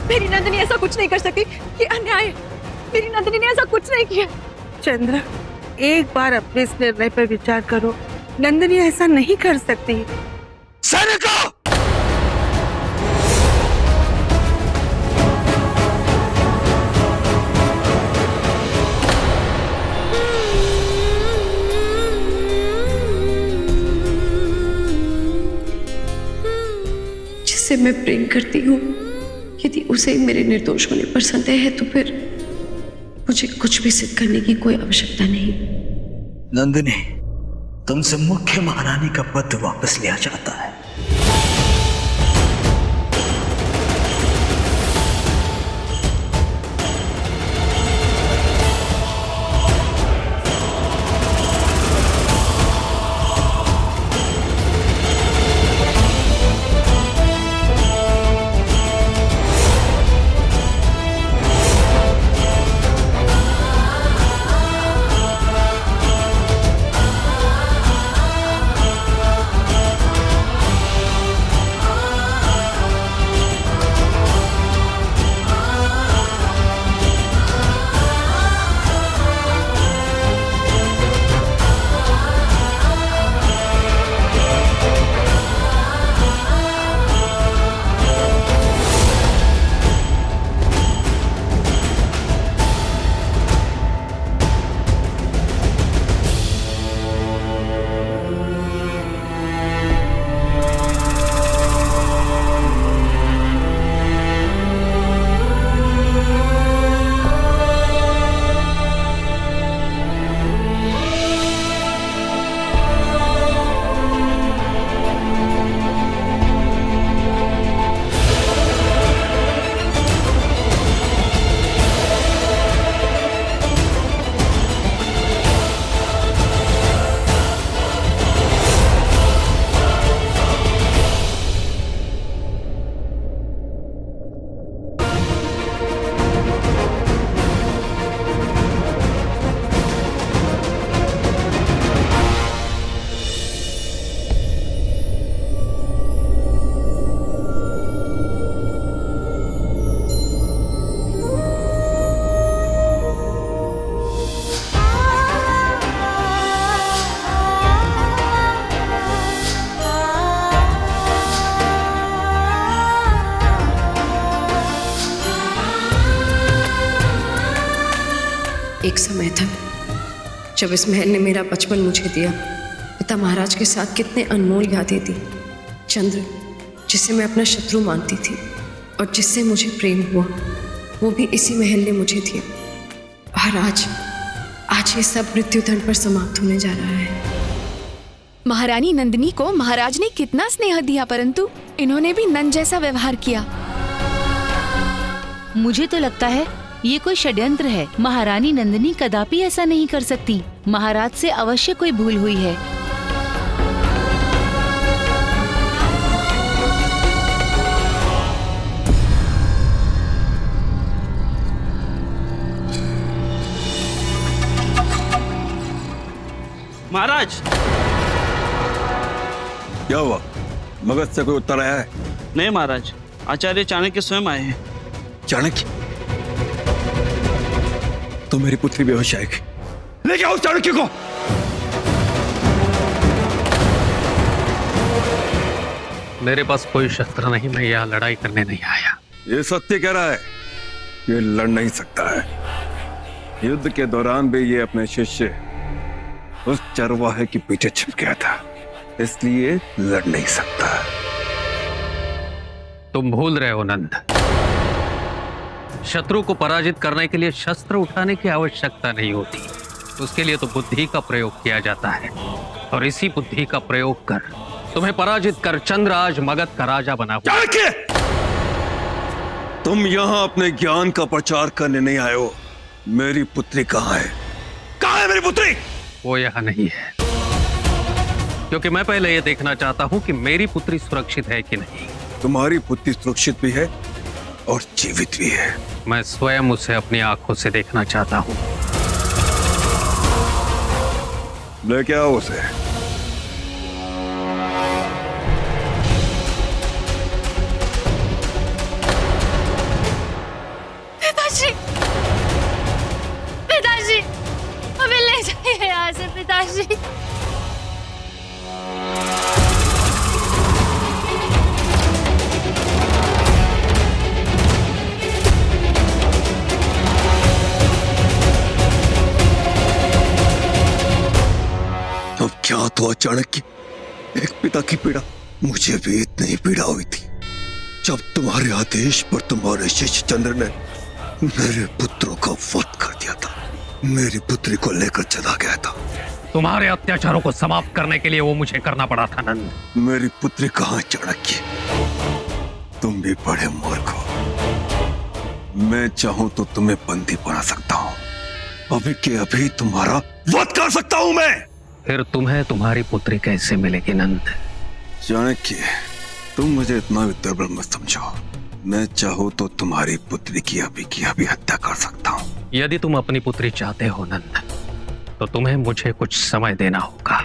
मेरी नंदिनी ऐसा कुछ नहीं कर सकती, ये अन्याय है। मेरी नंदिनी ने ऐसा कुछ नहीं किया। चंद्रा, एक बार अपने इस निर्णय पर विचार करो। नंदिनी ऐसा नहीं कर सकती। सैनिकों! जिससे मैं प्रेम करती हूँ, यदि उसे मेरे निर्दोष होने पर संदेह है तो फिर मुझे कुछ भी सिद्ध करने की कोई आवश्यकता नहीं। नंदिनी, तुमसे मुख्य महारानी का पद वापस लिया जाता है। एक समय था जब इस महल ने मेरा बचपन मुझे दिया। पिता महाराज के साथ कितने अनमोल यादें दी। चंद्र, जिसे मैं अपना शत्रु मानती थी और जिससे मुझे प्रेम हुआ, वो भी इसी महल ने मुझे दिया। और आज ये सब मृत्यु दंड पर समाप्त होने जा रहा है। महारानी नंदिनी को महाराज ने कितना स्नेह दिया, परंतु इन्होंने भी नंद जैसा व्यवहार किया। मुझे तो लगता है ये कोई षड्यंत्र है। महारानी नंदिनी कदापि ऐसा नहीं कर सकती। महाराज से अवश्य कोई भूल हुई है। महाराज! क्या हुआ? मगध से कोई उत्तर आया है? नहीं महाराज, आचार्य चाणक्य स्वयं आए हैं। चाणक्य? तो मेरी पुत्री बेहोश आएगी। लेके आओ चाणक्य को। मेरे पास कोई शस्त्र नहीं, मैं यहाँ लड़ाई करने नहीं आया। ये सत्य कह रहा है, ये लड़ नहीं सकता है। युद्ध के दौरान भी ये अपने शिष्य उस चरवाहे के पीछे छिप गया था, इसलिए लड़ नहीं सकता। तुम भूल रहे हो नंद, शत्रु को पराजित करने के लिए शस्त्र उठाने की आवश्यकता नहीं होती। उसके लिए तो बुद्धि का प्रयोग किया जाता है, और इसी बुद्धि का प्रयोग कर तुम्हें पराजित कर चंद्र आज मगध का राजा बना हुआ। तुम यहाँ अपने ज्ञान का प्रचार करने नहीं आए हो। मेरी पुत्री कहाँ है? कहाँ है मेरी पुत्री? वो यहाँ नहीं है, क्योंकि मैं पहले ये देखना चाहता हूँ कि मेरी पुत्री सुरक्षित है कि नहीं। तुम्हारी पुत्री सुरक्षित भी है और जीवित भी है। मैं स्वयं उसे अपनी आंखों से देखना चाहता हूँ। लेके आओ उसे। पिताश्री। अब क्या तो अचानक की एक पिता की पीड़ा मुझे भी इतनी पीड़ा हुई थी जब तुम्हारे आदेश पर तुम्हारे शिष्य चंद्र ने मेरे पुत्रों का वध कर दिया था। मेरी पुत्री को लेकर चला गया था। तुम्हारे अत्याचारों को समाप्त करने के लिए वो मुझे करना पड़ा था नंद। मेरी पुत्री कहाँ चाणक्य? तुम भी बड़े मूर्ख हो। मैं चाहूं तो तुम्हें बंदी बना सकता हूं। अभी के अभी तुम्हारा वध कर सकता हूं मैं। फिर तुम्हें तुम्हारी पुत्री कैसे मिलेगी नंद? चाणक्य, तुम मुझे इतना भी दुर्बल मत समझो। मैं चाहूं तो तुम्हारी पुत्री की अभी हत्या कर सकता हूं। यदि तुम अपनी पुत्री चाहते हो नंद, तो तुम्हें मुझे कुछ समय देना होगा।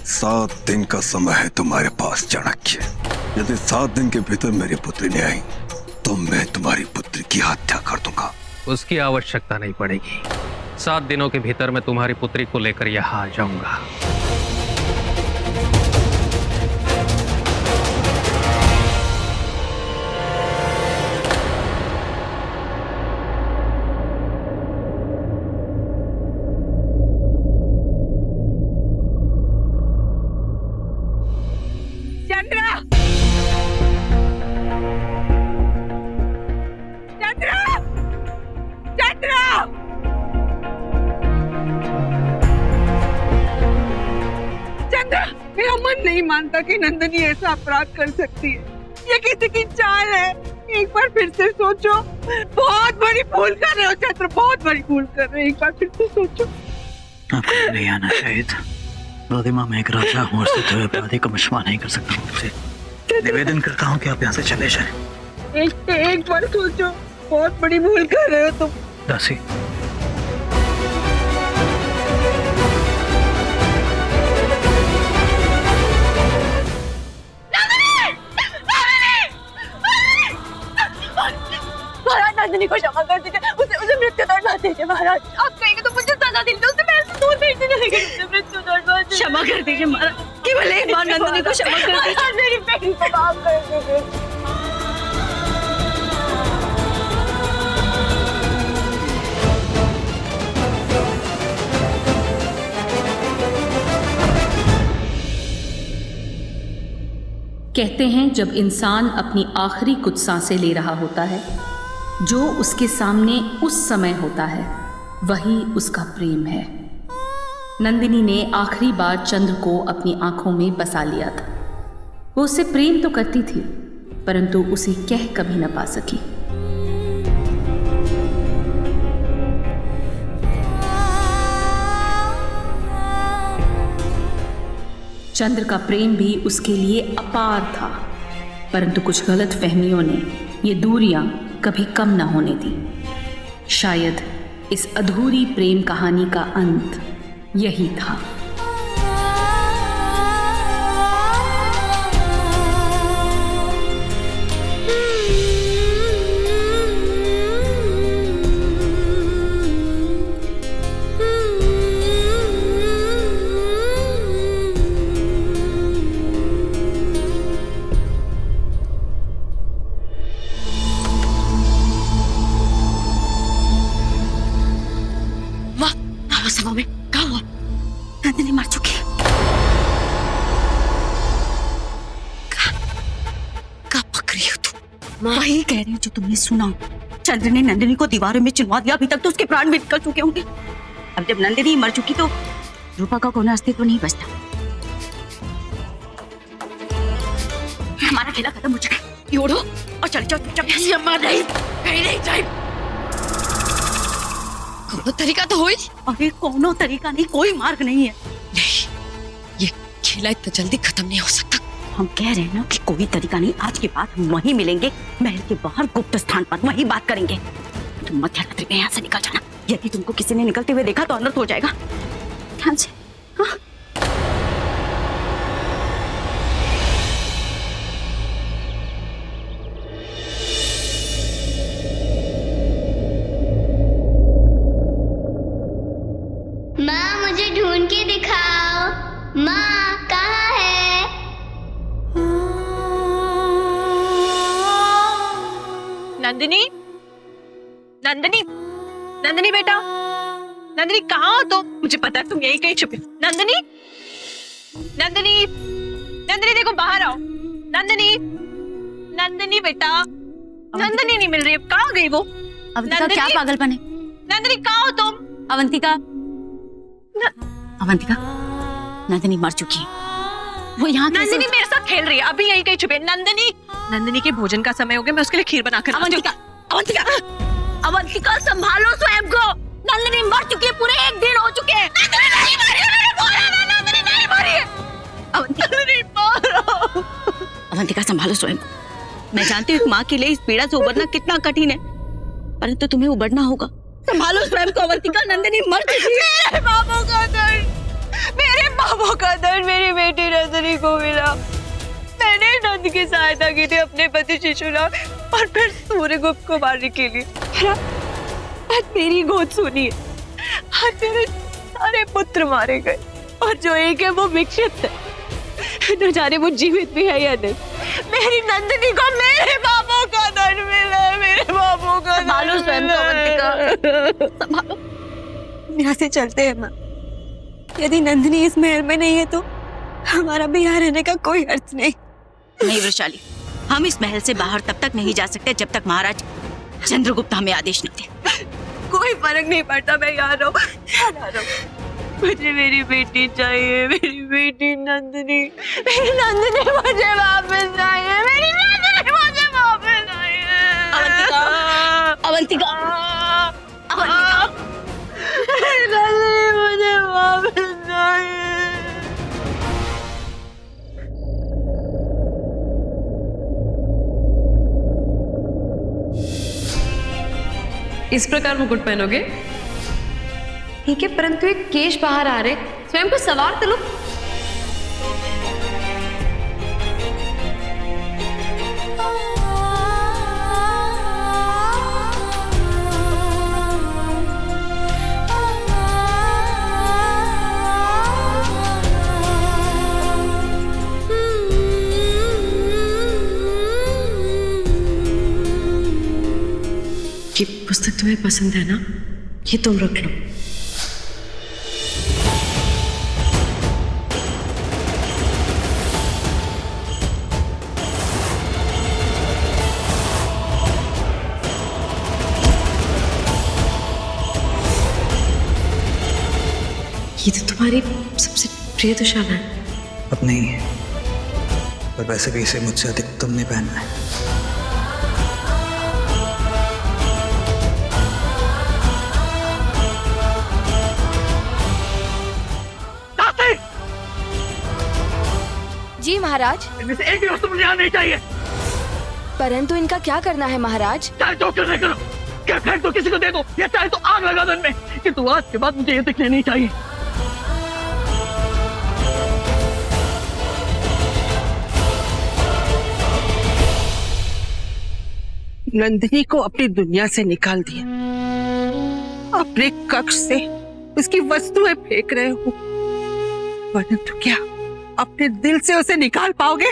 7 दिन का समय है तुम्हारे पास चाणक्य। यदि 7 दिन के भीतर मेरी पुत्री नहीं आई तो मैं तुम्हारी पुत्री की हत्या कर दूंगा। उसकी आवश्यकता नहीं पड़ेगी। 7 दिनों के भीतर मैं तुम्हारी पुत्री को लेकर यहाँ आ जाऊंगा। मेरा मन नहीं मानता कि नंदिनी ऐसा अपराध कर सकती है। ये किसी की चाल है। एक बार फिर से सोचो। बहुत बड़ी भूल कर रहे हो चंद्र, बहुत बड़ी भूल कर रहे हो। एक बार फिर से सोचो। आपको नहीं आना चाहिए था। दादीमा, मैं एक राजा हूँ और सिद्ध अपराधी को क्षमा नहीं कर सकता हूँ। मुझसे निवेदन करता हूँ कि आप यहाँ से चले जाएं। एक बार सोचो, बहुत बड़ी भूल कर रहे हो तुम। दासी, नंदिनी को क्षमा कर दीजिए। उसे मृत्यु दंड मत दीजिए महाराज। आप कहेंगे तो मुझे सजा दीजिए। उसे मैं दूर भेजने लगेंगे। उसे मृत्यु दंड मत दीजिए। क्षमा कर दीजिए महाराज। केवल एक बार नंदिनी को क्षमा कर दीजिए। मेरी बेटी को माफ कर दीजिए। कहते हैं जब इंसान अपनी आखिरी कुछ सांसें ले रहा होता है, जो उसके सामने उस समय होता है वही उसका प्रेम है। नंदिनी ने आखिरी बार चंद्र को अपनी आंखों में बसा लिया था। वो उससे प्रेम तो करती थी परंतु उसे कह कभी न पा सकी। चंद्र का प्रेम भी उसके लिए अपार था, परंतु कुछ गलत फहमियों ने ये दूरियां कभी कम न होने दी। शायद इस अधूरी प्रेम कहानी का अंत यही था। सभा में क्या हुआ? नंदिनी मर चुकी है। क्या पक रही हो तुम? वही कह रही हूँ जो तुमने सुना। चंद्र ने नंदिनी को दीवारों में चिनवा दिया। अभी तक तो उसके प्राण भी निकल चुके होंगे। अब जब नंदिनी मर चुकी तो रूपा का कोई अस्तित्व नहीं बचता। हमारा खेला खत्म हो चुका है। ये उड़ो और चले जाओ चुपचाप। नहीं, कहीं नहीं जाए। कोनो तरीका तो हो ही। अरे कोनो तरीका नहीं, कोई मार्ग नहीं है। नहीं, ये खेला इतना जल्दी खत्म नहीं हो सकता। हम कह रहे हैं ना कि कोई तरीका नहीं। आज के बाद हम वहीं मिलेंगे, महल के बाहर गुप्त स्थान पर, वहीं बात करेंगे। तुम मध्यरात्रि में यहाँ से निकल जाना। यदि तुमको किसी ने निकलते हुए देखा तो अनर्थ हो जाएगा। ध्यान से। हाँ? नंदिनी, नंदिनी, नंदिनी बेटा, नंदिनी कहाँ हो तुम? मुझे पता है तुम यही कहीं छुपी। नंदिनी, नंदिनी, नंदिनी देखो बाहर आओ। नंदिनी, नंदिनी बेटा, नंदिनी नहीं मिल रही, कहाँ गई वो? अवंतिका क्या पागलपन है? नंदिनी कहाँ हो तुम? अवंतिका, अवंतिका, नंदिनी मर चुकी है। वो यहाँ नंदिनी मेरे साथ खेल रही है, अभी यही कहीं छुपी है। नंदिनी, नंदिनी के भोजन का समय हो गया, मैं उसके लिए खीर बनाकर लाती हूँ। अवंतिका, अवंतिका, अवंतिका संभालो स्वयं को। नंदिनी मर चुकी है, पूरे 1 दिन हो चुके हैं। नंदिनी नहीं मरी है, मैंने बोला ना, नंदिनी नहीं मरी है। अवंतिका संभालो स्वयं को। मैं जानती हूँ एक माँ के लिए इस पीड़ा से उबरना कितना कठिन है, परंतु तुम्हें उबरना होगा। संभालो स्वयं को अवंतिका, नंदिनी मर चुकी है। मेरे बाबू का दर्द, मेरे बाबू का दर्द मेरी बेटी नंदिनी को मिला। मैंने नंद की सहायता की थी अपने पति शिशुनाग और फिर सूर्यगुप्त को मारने के लिए। आज मेरी गोद सुनी है, आज मेरे सारे पुत्र मारे गए और जो एक है वो विक्षिप्त है। न जाने वो जीवित भी है या नहीं। मेरी नंदिनी को मेरे बाबू का दर्द मिला है, मेरे बाबू का। संभालो स्वयं को अवंतिका, संभालो। यहाँ से चलते हैं माँ। यदि नंदिनी इस महल में नहीं है तो हमारा भी यहाँ रहने का कोई अर्थ नहीं। नहीं वृषाली, हम इस महल से बाहर तब तक नहीं जा सकते जब तक महाराज चंद्रगुप्त हमें आदेश नहीं दे। कोई फर्क नहीं पड़ता, मैं यहाँ रहूं, यहाँ रहूं। मुझे मेरी बेटी चाहिए, मेरी बेटी नंदिनी, मेरी नंदिनी मुझे वापस चाहिए, मेरी नंदिनी मुझे वापस चाहिए। अवंतिका, अवंतिका, अवंतिका, नंदिनी मुझे वापस चाहिए। इस प्रकार मुकुट पहनोगे? ठीक है, परंतु एक केश बाहर आ रहे, स्वयं को सवार तो लो। ये पुस्तक तुम्हें पसंद है ना? ये तुम रख लो। ये तो तुम्हारी सबसे प्रिय दुशाला है। अब नहीं है, पर वैसे भी इसे मुझसे अधिक तुमने पहनना है। जी महाराज। इनमें से एक भी वस्तु मुझे यहाँ नहीं चाहिए। परंतु इनका क्या करना है महाराज? चाहे जो करना करो, क्या फेंक दो किसी को दे दो, या चाहे तो आग लगा दो इनमें, किंतु आज के बाद मुझे ये दिखने नहीं चाहिए। नंदिनी को अपनी दुनिया से निकाल दिया, अपने कक्ष से उसकी वस्तुएं फेंक रहे हो, परंतु क्या अपने दिल से उसे निकाल पाओगे?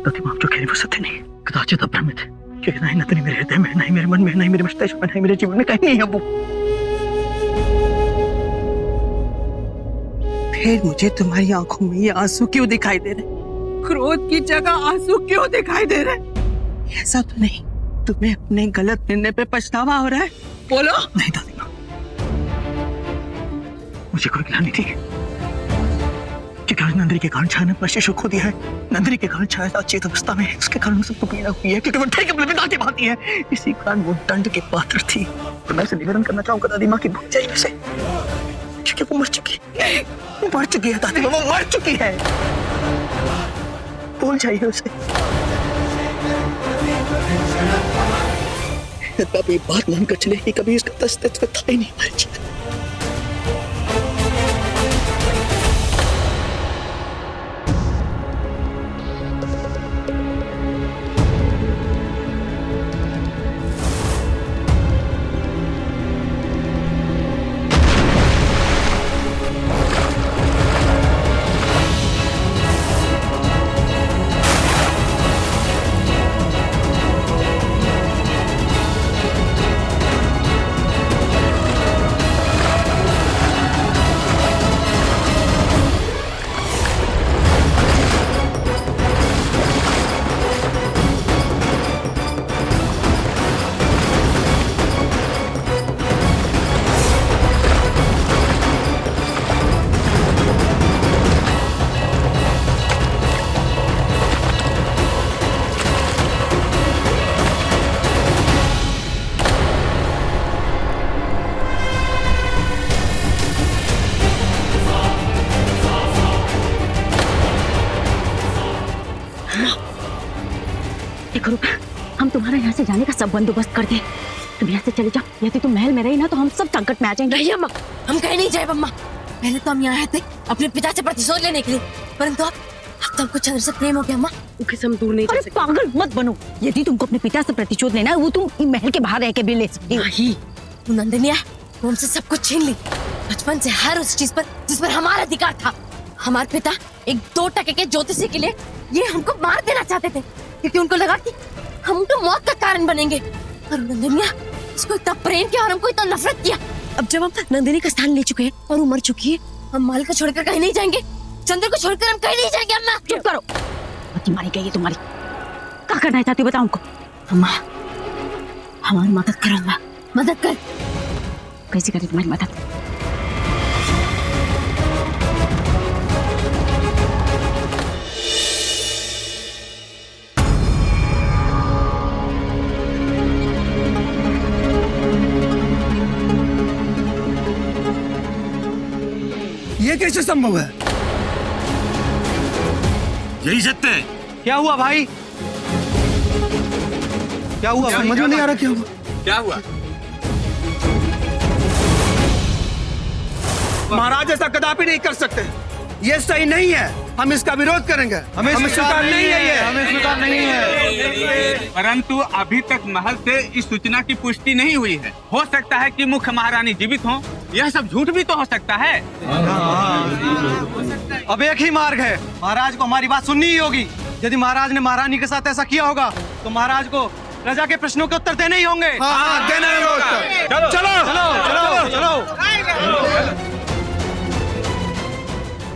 दिमाग जो कह रही वो सत्य नहीं, कदाचित अभ्रमित है, क्योंकि नहीं नंदिनी मेरे हृदय में, नहीं मेरे मन में, नहीं मेरे मस्तिष्क में, नहीं मेरे जीवन में कहीं नहीं है वो। फिर मुझे तुम्हारी आंखों में ये आंसू क्यों दिखाई दे रहे? क्रोध की जगह आंसू क्यों दिखाई दे रहे? ऐसा तो नहीं तुम्हें अपने गलत निर्णय पे पछतावा हो रहा है? बोलो। नहीं दादी माँ, मुझे कोई ग्लानि थी, क्योंकि आज नंदिनी के कारण छाया ने अपना शिशु खो दिया है। नंदिनी के कारण छाया अचेत अवस्था में है, उसके कारण सबको पीड़ा हुई है, क्योंकि वो ठेके अपने पिता के भांति है, इसी कारण वो दंड के पात्र थी। तो मैं उसे निवेदन करना चाहूंगा दादी माँ की भूल जाइए उसे, क्योंकि वो मर चुकी है, वो मर चुकी है दादी माँ, वो मर चुकी है, भूल जाइए उसे। कभी बात मानकर चले ही, कभी इसका अस्तित्व था ही नहीं हमारे जीवन। देखो रूपा, हम तुम्हारा यहाँ से जाने का सब बंदोबस्त कर दे। तुम यहाँ से चले जाओ। यदि तुम महल में रही ना तो हम सब संकट में आ जाएंगे। नहीं अम्मा, हम कहीं नहीं जाए अम्मा। पहले तो हम यहाँ आए थे अपने पिता से प्रतिशोध लेने के लिए, परंतु अब तो हमको चंद्र से प्रेम हो गया अम्मा। उनसे हम दूर नहीं जा सकते। पागल मत बनो। यदि तुमको अपने पिता से प्रतिशोध लेना है वो तुम महल के बाहर रह के भी ले सकती हो। नहीं, वो नंदिनी वो हमसे सब कुछ छीन ली। बचपन से हर उस चीज पर जिस पर हमारा अधिकार था। हमारे पिता एक 2 टके के ज्योतिषी के लिए ये हमको मार देना चाहते थे, क्योंकि उनको लगा कि हम उनको मौत का कारण बनेंगे। और नंदिनी उसको इतना प्रेम किया और हमको इतना नफरत किया। अब जब हम नंदिनी का स्थान ले चुके हैं और वो मर चुकी है, हम महल को छोड़कर कहीं नहीं जाएंगे। चंद्र को छोड़कर हम कहीं नहीं जाएंगे। अम्मा चुप करो। पति मारी गई है तुम्हारी। क्या करना चाहती हो बताओ हमको। अम्मा हमारी मदद करो अम्मा, मदद कर। कैसे करे तुम्हारी मदद? ये कैसे संभव है? यही सत्य है। क्या हुआ भाई? क्या हुआ? समझ में नहीं आ रहा क्या हुआ? क्या हुआ? महाराज ऐसा कदापि नहीं कर सकते। ये सही नहीं है। हम इसका विरोध करेंगे। हमें स्वीकार नहीं है ये। हमें स्वीकार नहीं है। परंतु अभी तक महल से इस सूचना की पुष्टि नहीं हुई है। हो सकता है कि मुख्य महारानी जीवित हो। यह सब झूठ भी तो हो सकता है। अब एक ही मार्ग है। महाराज को हमारी बात सुननी ही होगी। यदि महाराज ने महारानी के साथ ऐसा किया होगा तो महाराज को प्रजा के प्रश्नों के उत्तर देने ही होंगे। देने ही होंगे। चलो चलो चलो चलो चलो।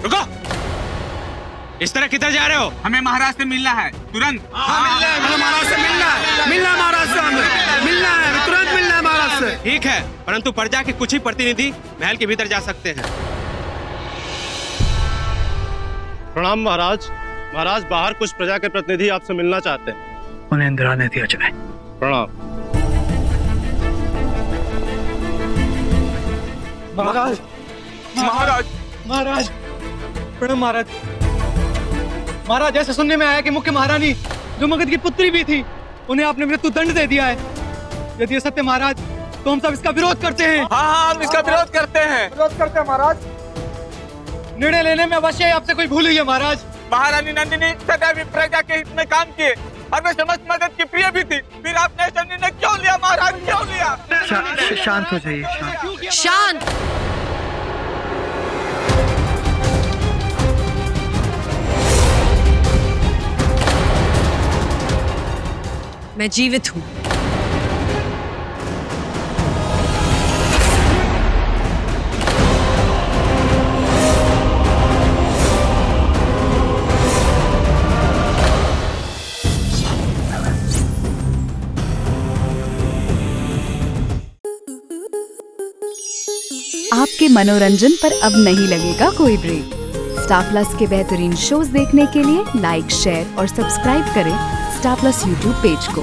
रुको, इस तरह किधर जा रहे हो? हमें महाराज से मिलना है तुरंत। हमें महाराज से मिलना है महाराज से। हमें मिलना है, तुरंत मिलना है महाराज से। ठीक है, परंतु प्रजा के कुछ ही प्रतिनिधि महल के भीतर जा सकते हैं। प्रणाम महाराज। महाराज, बाहर कुछ प्रजा के प्रतिनिधि आपसे मिलना चाहते हैं। उन्हें अंदर आने दिया जाए। प्रणाम। महाराज महाराज महाराज प्रणाम महाराज। महाराज, ऐसे सुनने में आया कि मुख्य महारानी जो मगध की पुत्री भी थी उन्हें आपने मृत्यु दंड दे दिया है। यदि ये सत्य महाराज तो हम सब इसका विरोध करते हैं। हाँ, हम इसका विरोध करते हैं। विरोध करते हैं महाराज। निर्णय लेने में अवश्य आपसे कोई भूल हुई है महाराज। महारानी नंदिनी सदैव प्रजा के हित में काम किए और वे समस्त मगध की प्रिय भी थी। फिर आपने ऐसा निर्णय क्यों लिया महाराज? क्यों लिया? शांत हो जाइए। शांत। मैं जीवित हूँ। आपके मनोरंजन पर अब नहीं लगेगा कोई ब्रेक। स्टार प्लस के बेहतरीन शोज देखने के लिए लाइक, शेयर और सब्सक्राइब करें स्टार प्लस यूट्यूब पेज को।